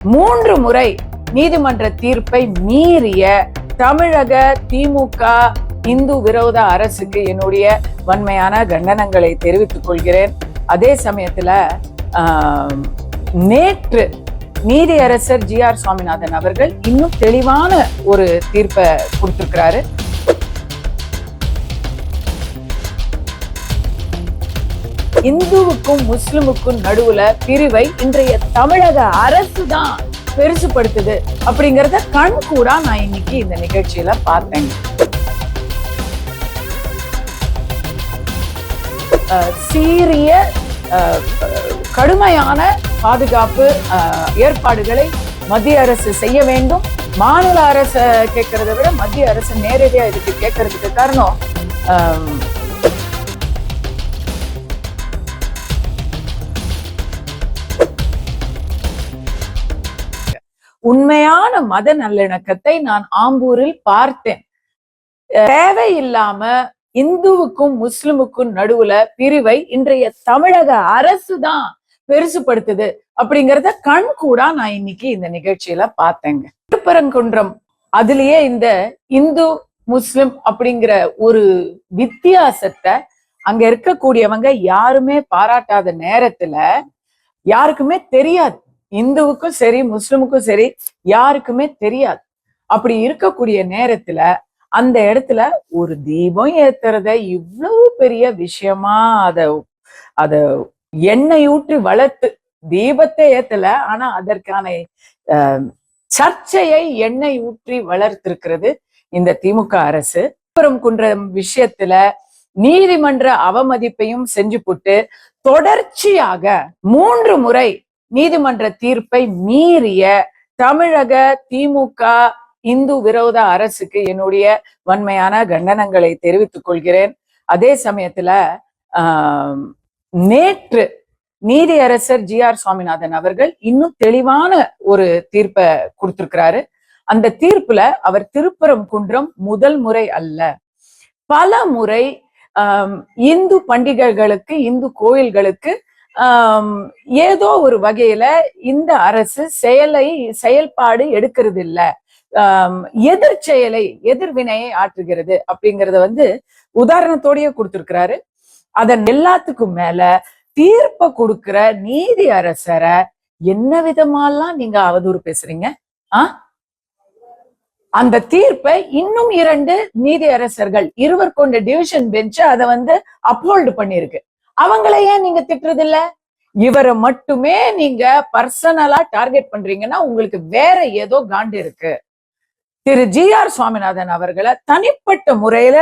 3 முறை நீதிமன்ற தீர்ப்பை மீறிய தமிழக திமுக இந்து விரோத அரசுக்கு என்னுடைய வன்மையான கண்டனங்களை தெரிவித்துக் கொள்கிறேன். அதே சமயத்துல நேற்று நீதியரசர் ஜி.ஆர். சுவாமிநாதன் அவர்கள் இன்னும் தெளிவான ஒரு தீர்ப்பை கொடுத்திருக்கிறாரு. இந்துவுக்கும் முஸ்லிமுக்கும் நடுவுல பிரிவை இன்றைய தமிழக அரசு தான் பெருசுபடுத்துது அப்படிங்கறத கண் கூட நான் இன்னைக்கு இந்த நிகழ்ச்சியில பார்த்தேன். சீரிய கடுமையான பாதுகாப்பு ஏற்பாடுகளை மத்திய அரசு செய்ய வேண்டும். மாநில அரசு கேட்கறதை விட மத்திய அரசு நேரடியா இதுக்கு கேட்கறதுக்கு காரணம் உண்மையான மத நல்லிணக்கத்தை நான் ஆம்பூரில் பார்த்தேன். தேவையில்லாம இந்துவுக்கும் முஸ்லிமுக்கும் நடுவுல பிரிவை இன்றைய தமிழக அரசு தான் பெருசுபடுத்துது அப்படிங்கறத கண் கூட நான் இன்னைக்கு இந்த நிகழ்ச்சியில பார்த்தேங்க. திருப்பரங்குன்றம் அதுலயே இந்த இந்து முஸ்லிம் அப்படிங்கிற ஒரு வித்தியாசத்தை அங்க இருக்கக்கூடியவங்க யாருமே பாராட்டாத நேரத்துல யாருக்குமே தெரியாது. இந்துவுக்கும் சரி முஸ்லிமுக்கும் சரி யாருக்குமே தெரியாது. அப்படி இருக்கக்கூடிய நேரத்துல அந்த இடத்துல ஒரு தீபம் ஏத்துறத இவ்வளவு பெரிய விஷயமா அத எண்ணெய் ஊற்றி வளர்த்து தீபத்தை ஏத்தல, ஆனா அதற்கான சர்ச்சையை எண்ணெய் ஊற்றி வளர்த்திருக்கிறது இந்த திமுக அரசு. திருப்பரங்குன்றம் விஷயத்துல நீதிமன்ற அவமதிப்பையும் செஞ்சு போட்டு தொடர்ச்சியாக 3 முறை நீதிமன்ற தீர்ப்பை மீறிய தமிழக திமுக இந்து விரோத அரசுக்கு என்னுடைய வன்மையான கண்டனங்களை தெரிவித்துக் கொள்கிறேன். அதே சமயத்துல நேற்று நீதியரசர் ஜி.ஆர். சுவாமிநாதன் அவர்கள் இன்னும் தெளிவான ஒரு தீர்ப்பை கொடுத்திருக்கிறாரு. அந்த தீர்ப்புல அவர் திருப்பரங்குன்றம் முதல் முறை அல்ல, பல முறை இந்து பண்டிகைகளுக்கு இந்து கோயில்களுக்கு ஏதோ ஒரு வகையில இந்த அரசு செயல்பாடு எடுக்கிறது இல்ல, எதிர் செயலை எதிர்வினையை ஆற்றுகிறது அப்படிங்கறத உதாரணத்தோடய கொடுத்திருக்கிறாரு. அதன் எல்லாத்துக்கும் மேல தீர்ப்பை கொடுக்கிற நீதி அரசரை என்ன விதமாலாம் நீங்க அவதூறு பேசுறீங்க? அந்த தீர்ப்பை இன்னும் 2 நீதி அரசர்கள் இருவர் கொண்ட டிவிஷன் பெஞ்ச் அதை அப்ஹோல்டு பண்ணிருக்கு. அவங்களை ஏன் நீங்க திட்டுறது இல்ல? இவரை மட்டுமே நீங்க பர்சனலா டார்கெட் பண்றீங்கன்னா உங்களுக்கு வேற ஏதோ காண்டு இருக்கு. திரு ஜி.ஆர். சுவாமிநாதன் அவர்களை தனிப்பட்ட முறையில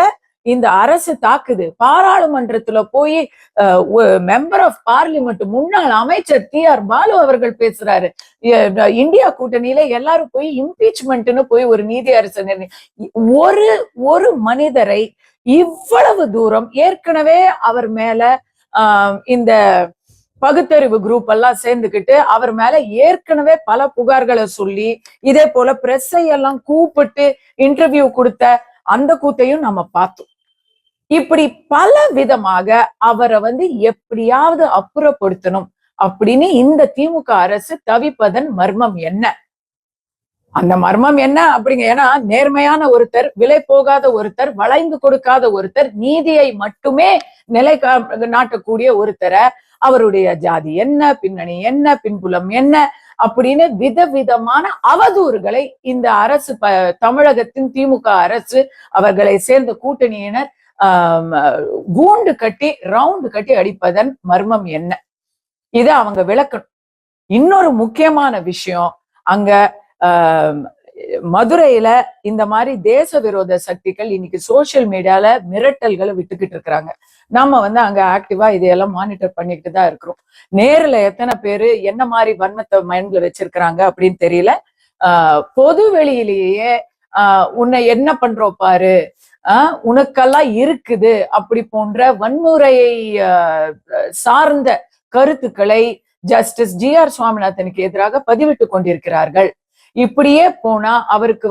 இந்த அரசு தாக்குது. பாராளுமன்றத்துல போய் மெம்பர் ஆஃப் பார்லிமெண்ட் முன்னாள் அமைச்சர் டி.ஆர். பாலு அவர்கள் பேசுறாரு. இந்தியா கூட்டணியில எல்லாரும் போய் இம்பீச்மெண்ட்னு போய் ஒரு நீதி அரசர் ஒரு மனிதரை இவ்வளவு தூரம் ஏற்கனவே அவர் மேல இந்த பகுத்தறிவு குரூப் எல்லாம் சேர்ந்துக்கிட்டு அவர் மேல ஏற்கனவே பல புகார்களை சொல்லி இதே போல பிரஸ்ஸை எல்லாம் கூப்பிட்டு இன்டர்வியூ கொடுத்த அந்த கூத்தையும் நம்ம பார்த்தோம். இப்படி பல விதமாக அவரை எப்படியாவது அப்புறப்படுத்தணும் அப்படின்னு இந்த திமுக அரசு தவிப்பதன் மர்மம் என்ன? அந்த மர்மம் என்ன அப்படிங்க? ஏன்னா நேர்மையான ஒருத்தர், விலை போகாத ஒருத்தர், வளைந்து கொடுக்காத ஒருத்தர், நீதியை மட்டுமே நிலை நாட்டக்கூடிய ஒருத்தரை அவருடைய ஜாதி என்ன, பின்னணி என்ன, பின்புலம் என்ன அப்படின்னு விதவிதமான அவதூறுகளை இந்த அரசு தமிழகத்தின் திமுக அரசு அவர்களை சேர்ந்த கூட்டணியினர் கூண்டு கட்டி ரவுண்டு கட்டி அடிப்பதன் மர்மம் என்ன? இதை அவங்க விளக்கணும். இன்னொரு முக்கியமான விஷயம், அங்க மதுரையில இந்த மாதிரி தேச விரோத சக்திகள் இன்னைக்கு சோசியல் மீடியால மிரட்டல்களை விட்டுக்கிட்டு இருக்கிறாங்க. நம்ம அங்க ஆக்டிவா இதையெல்லாம் மானிட்டர் பண்ணிட்டு தான் இருக்கிறோம். நேர்ல எத்தனை பேரு என்ன மாதிரி வன்மத்தை மைண்ட்ல வச்சிருக்கிறாங்க அப்படின்னு தெரியல. பொது வெளியிலேயே உன்னை என்ன பண்றோம் பாரு, உனக்கெல்லாம் இருக்குது அப்படி போன்ற வன்முறையை சார்ந்த கருத்துக்களை ஜஸ்டிஸ் ஜி.ஆர். சுவாமிநாதனுக்கு எதிராக பதிவிட்டு கொண்டிருக்கிறார்கள். இப்படியே போனா அவருக்கு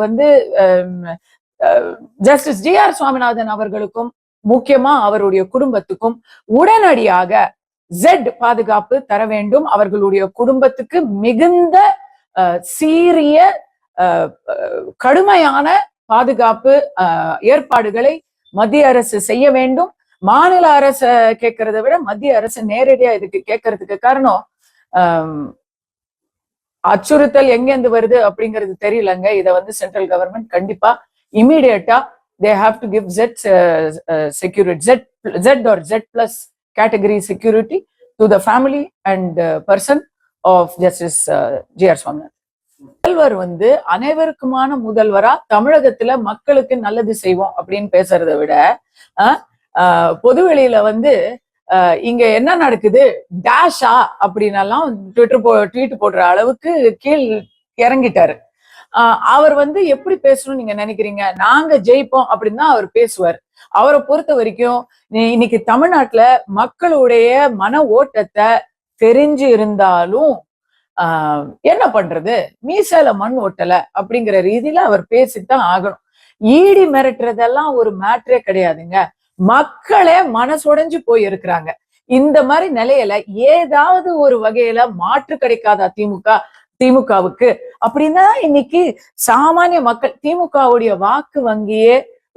ஜஸ்டிஸ் ஜி.ஆர். சுவாமிநாதன் அவர்களுக்கும் முக்கியமா அவருடைய குடும்பத்துக்கும் உடனடியாக Z பாதுகாப்பு தர வேண்டும். அவர்களுடைய குடும்பத்துக்கு மிகுந்த சீரிய கடுமையான பாதுகாப்பு ஏற்பாடுகளை மத்திய அரசு செய்ய வேண்டும். மாநில அரசை கேட்கறதை விட மத்திய அரசு நேரடியா இதுக்கு கேட்கறதுக்கு காரணம் அச்சுறுத்தல் எங்கேருந்து வருது அப்படிங்கிறது தெரியலங்க. இதை வந்து சென்ட்ரல் கவர்மெண்ட் கண்டிப்பா இமீடியட்டா they have to give security, Z or Z+ category security to the family and person of Justice G.R. Swaminathan. முதல்வர் வந்து அனைவருக்குமான முதல்வரா தமிழகத்துல மக்களுக்கு நல்லது செய்வோம் அப்படின்னு பேசுறதை விட பொதுவெளியில வந்து இங்க என்ன நடக்குது டேஷா அப்படின்னெல்லாம் ட்வீட் போடுற அளவுக்கு கீழ் இறங்கிட்டாரு. அவர் வந்து எப்படி பேசணும்னு நீங்க நினைக்கிறீங்க? நாங்க ஜெயிப்போம் அப்படின்னு தான் அவர் பேசுவார். அவரை பொறுத்த வரைக்கும் இன்னைக்கு தமிழ்நாட்டுல மக்களுடைய மன ஓட்டத்தை தெரிஞ்சு இருந்தாலும் என்ன பண்றது, மீசையில மண் ஓட்டல அப்படிங்கிற ரீதியில அவர் பேசித்தான் ஆகணும். ஈடி மிரட்டுறதெல்லாம் ஒரு மேட்ரே கிடையாதுங்க. மக்களே மனசுடைஞ்சு போய் இருக்கிறாங்க. இந்த மாதிரி நிலையில ஏதாவது ஒரு வகையில மாற்று கிடைக்காதா திமுகவுக்கு அப்படின்னா இன்னைக்கு சாமானிய மக்கள் திமுகவுடைய வாக்கு வங்கியே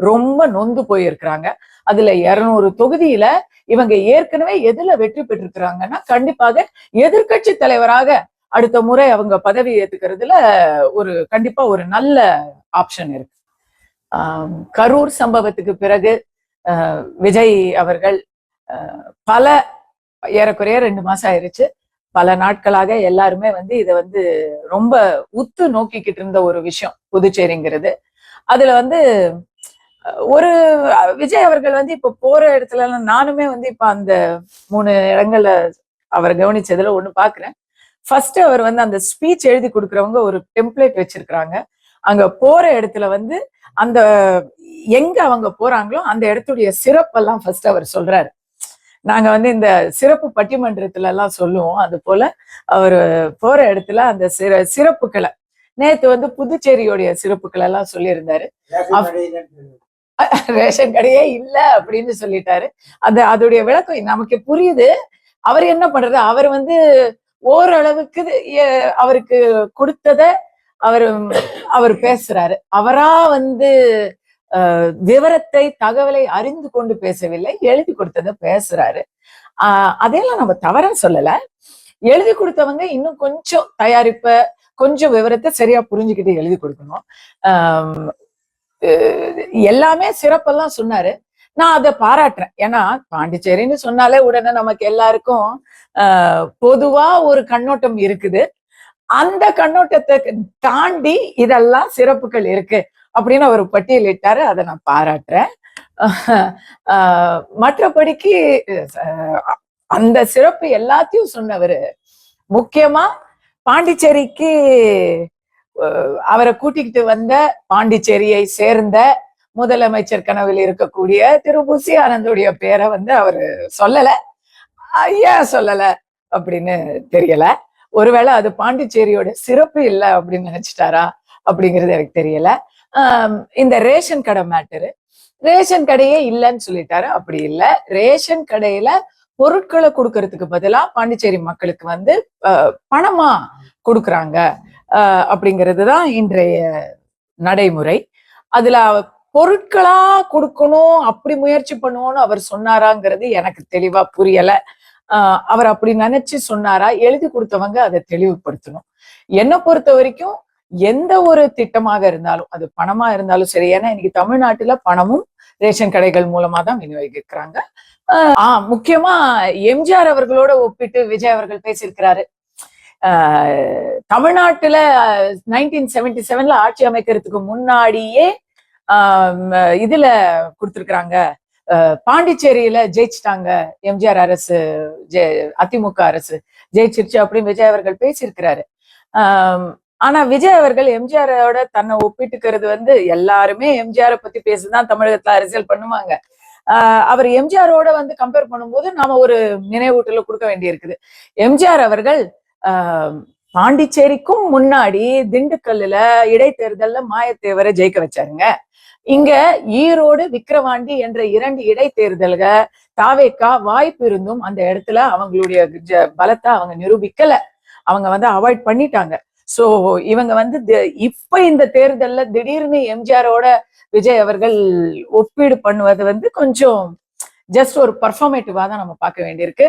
ரொம்ப நொந்து போயிருக்கிறாங்க. அதுல 200 தொகுதியில இவங்க ஏற்கனவே எதுல வெற்றி பெற்றிருக்கிறாங்கன்னா கண்டிப்பாக எதிர்கட்சி தலைவராக அடுத்த முறை அவங்க பதவி ஏத்துக்கிறதுல கண்டிப்பா ஒரு நல்ல ஆப்ஷன் இருக்கு. கரூர் சம்பவத்துக்கு பிறகு விஜய் அவர்கள் ஏறக்குறைய 2 மாசம் ஆயிருச்சு, பல நாட்களாக எல்லாருமே வந்து இதை வந்து ரொம்ப உத்து நோக்கிக்கிட்டு இருந்த ஒரு விஷயம் புதுச்சேரிங்கிறது. அதுல வந்து விஜய் அவர்கள் வந்து இப்ப போற இடத்துல நானுமே வந்து இப்ப அந்த 3 இடங்கள்ல அவர் கவனிச்சதுல ஒண்ணு பாக்குறேன். ஃபர்ஸ்ட் அவர் வந்து அந்த ஸ்பீச் எழுதி கொடுக்குறவங்க ஒரு டெம்ப்ளேட் வச்சிருக்கிறாங்க. அங்க போற இடத்துல வந்து அந்த எங்க அவங்க போறாங்களோ அந்த இடத்துடைய சிறப்பெல்லாம் ஃபர்ஸ்ட் அவர் சொல்றாரு. நாங்க வந்து இந்த சிறப்பு பட்டிமன்றத்துல எல்லாம் சொல்லுவோம். அது போல அவர் போற இடத்துல அந்த சிறப்புகளை நேத்து வந்து புதுச்சேரியோடைய சிறப்புகள் எல்லாம் சொல்லியிருந்தாரு. ரேஷன் கடையே இல்ல அப்படின்னு சொல்லிட்டாரு. அதோடைய விளக்கம் நமக்கு புரியுது. அவர் என்ன பண்றது, அவர் வந்து ஓரளவுக்கு அவருக்கு கொடுத்தத அவர் பேசுறாரு. அவரா வந்து விவரத்தை தகவலை அறிந்து கொண்டு பேசவில்லை, எழுதி கொடுத்தத பேசுறாரு. அதையெல்லாம் நம்ம தவறா சொல்லல. எழுதி கொடுத்தவங்க இன்னும் கொஞ்சம் தயாரிப்ப கொஞ்சம் விவரத்தை சரியா புரிஞ்சுக்கிட்டு எழுதி கொடுக்கணும். எல்லாமே சிறப்பெல்லாம் சொன்னாரு. நான் அதை பாராட்டுறேன். ஏன்னா பாண்டிச்சேரின்னு சொன்னாலே உடனே நமக்கு எல்லாருக்கும் பொதுவா ஒரு கண்ணோட்டம் இருக்குது. அந்த கண்ணோட்டத்தை தாண்டி இதெல்லாம் சிறப்புகள் இருக்கு அப்படின்னு அவர் பட்டியலிட்டாரு. அதை நான் பாராட்டுறேன். மற்றபடிக்கு அந்த சிறப்பு எல்லாத்தையும் சொன்னவரு முக்கியமா பாண்டிச்சேரிக்கு அவரை கூட்டிக்கிட்டு வந்த பாண்டிச்சேரியை சேர்ந்த முதலமைச்சர் கனவில் இருக்கக்கூடிய திரு புசி ஆனந்துடைய பேரை வந்து அவரு சொல்லல. ஏன் சொல்லல அப்படின்னு தெரியல. ஒருவேளை அது பாண்டிச்சேரியோட சிறப்பு இல்லை அப்படின்னு நினைச்சிட்டாரா அப்படிங்கிறது எனக்கு தெரியல. இந்த ரேஷன் கடை மேட்டரு, ரேஷன் கடையே இல்லைன்னு சொல்லிட்டாரு. அப்படி இல்லை, ரேஷன் கடையில பொருட்களை கொடுக்கறதுக்கு பதிலா பாண்டிச்சேரி மக்களுக்கு வந்து பணமா கொடுக்குறாங்க அப்படிங்கிறது தான் இன்றைய நடைமுறை. அதுல பொருட்களா கொடுக்கணும் அப்படி முயற்சி பண்ணுவோம்னு அவர் சொன்னாராங்கிறது எனக்கு தெளிவா புரியல. அவர் அப்படி நினைச்சு சொன்னாரா, எழுதி கொடுத்தவங்க அதை தெளிவுபடுத்தணும். என்னை பொறுத்த வரைக்கும் எந்த ஒரு திட்டமாக இருந்தாலும் அது பணமா இருந்தாலும் சரி, ஏன்னா இன்னைக்கு தமிழ்நாட்டுல பணமும் ரேஷன் கடைகள் மூலமா தான் விநியோகிக்கிறாங்க. முக்கியமா எம்ஜிஆர் அவர்களோட ஒப்பிட்டு விஜய் அவர்கள் பேசியிருக்கிறாரு. தமிழ்நாட்டுல 1977 ஆட்சி அமைக்கிறதுக்கு முன்னாடியே இதுல கொடுத்திருக்கிறாங்க, பாண்டிச்சேரியில ஜெயிச்சிட்டாங்க எம்ஜிஆர் அரசு, அதிமுக அரசு ஜெயிச்சிருச்சு அப்படின்னு விஜய் அவர்கள் பேசியிருக்கிறாரு. ஆனா விஜய் அவர்கள் எம்ஜிஆரோட தன்னை ஒப்பிட்டுக்கிறது வந்து எல்லாருமே எம்ஜிஆரை பத்தி பேசிதான் தமிழகத்துல அரசியல் பண்ணுவாங்க. அவர் எம்ஜிஆரோட வந்து கம்பேர் பண்ணும்போது நாம ஒரு நினைவூட்டல கொடுக்க வேண்டி இருக்குது. எம்ஜிஆர் அவர்கள் பாண்டிச்சேரிக்கும் முன்னாடி திண்டுக்கல்லுல இடைத்தேர்தல்ல மாயத்தேவரை ஜெயிக்க வச்சாருங்க. இங்க ஈரோடு விக்கிரவாண்டி என்ற 2 இடைத்தேர்தல்கள் தாவேக்கா வாய்ப்பு இருந்தும் அந்த இடத்துல அவங்களுடைய பலத்தை அவங்க நிரூபிக்கல, அவங்க வந்து அவாய்ட் பண்ணிட்டாங்க. சோ இவங்க வந்து இப்ப இந்த தேர்தல்ல திடீர்னு எம்ஜிஆரோட விஜய் அவர்கள் ஒப்பீடு பண்ணுவது வந்து கொஞ்சம் ஜஸ்ட் ஒரு பர்ஃபார்மேட்டிவா தான் நம்ம பார்க்க வேண்டியிருக்கு.